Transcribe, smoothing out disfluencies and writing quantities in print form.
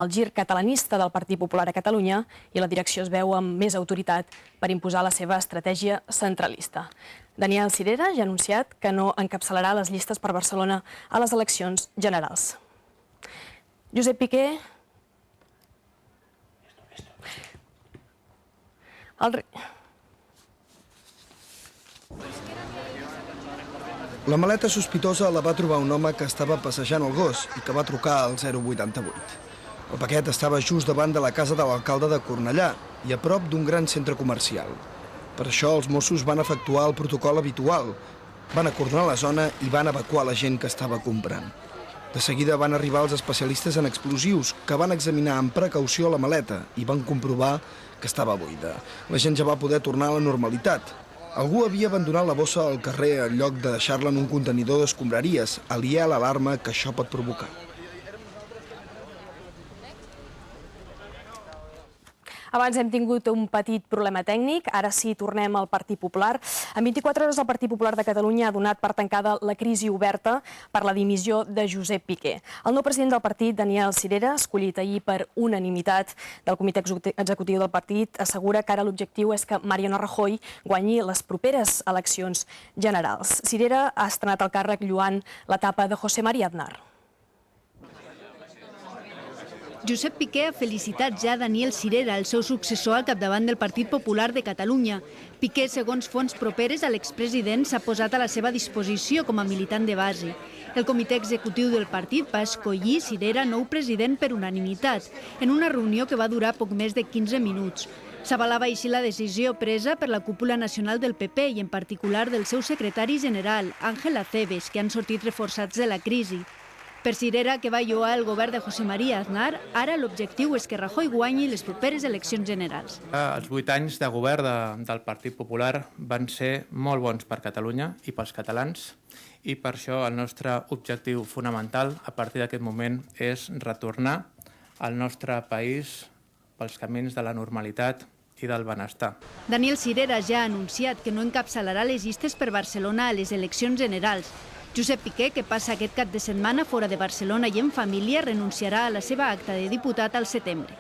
El gir catalanista del Partit Popular a Catalunya i la direcció es veu amb més autoritat per imposar la seva estratègia centralista. Daniel Sirera ja ha anunciat que no encapçalarà les llistes per Barcelona a les eleccions generals. Josep Piqué... La maleta sospitosa la va trobar un home que estava passejant el gos i que va trucar al 088. El paquet estava just davant de la casa de l'alcalde de Cornellà i a prop d'un gran centre comercial. Per això els Mossos van efectuar el protocol habitual. Van acordonar la zona i van evacuar la gent que estava comprant. De seguida van arribar els especialistes en explosius que van examinar amb precaució la maleta i van comprovar que estava buida. La gent ja va poder tornar a la normalitat. Algú havia abandonat la bossa al carrer en lloc de deixar-la en un contenidor d'escombraries, aliè a l'alarma que això pot provocar. Abans hem tingut un petit problema tècnic, ara sí tornem al Partit Popular. En 24 hores el Partit Popular de Catalunya ha donat per tancada la crisi oberta per la dimissió de Josep Piqué. El nou president del partit, Daniel Sirera, escollit ahir per unanimitat del comitè executiu del partit, assegura que ara l'objectiu és que Mariano Rajoy guanyi les properes eleccions generals. Sirera ha estrenat el càrrec lluant l'etapa de José María Aznar. Josep Piqué ha felicitat ja Daniel Sirera, el seu successor al capdavant del Partit Popular de Catalunya. Piqué, segons fonts properes a l'expresident, s'ha posat a la seva disposició com a militant de base. El comitè executiu del partit va escollir Sirera nou president per unanimitat, en una reunió que va durar poc més de 15 minuts. S'avalava així la decisió presa per la cúpula nacional del PP i en particular del seu secretari general, Ángel Acebes, que han sortit reforçats de la crisi. Per Sirera, que va lloar el govern de José María Aznar, ara l'objectiu és que Rajoy guanyi les properes eleccions generals. Els 8 anys de govern del Partit Popular van ser molt bons per Catalunya i pels catalans i per això el nostre objectiu fonamental a partir d'aquest moment és retornar al nostre país pels camins de la normalitat i del benestar. Daniel Sirera ja ha anunciat que no encapçalarà les llistes per Barcelona a les eleccions generals. Josep Piqué, que passa aquest cap de setmana fora de Barcelona i en família, renunciarà a la seva acta de diputat al setembre.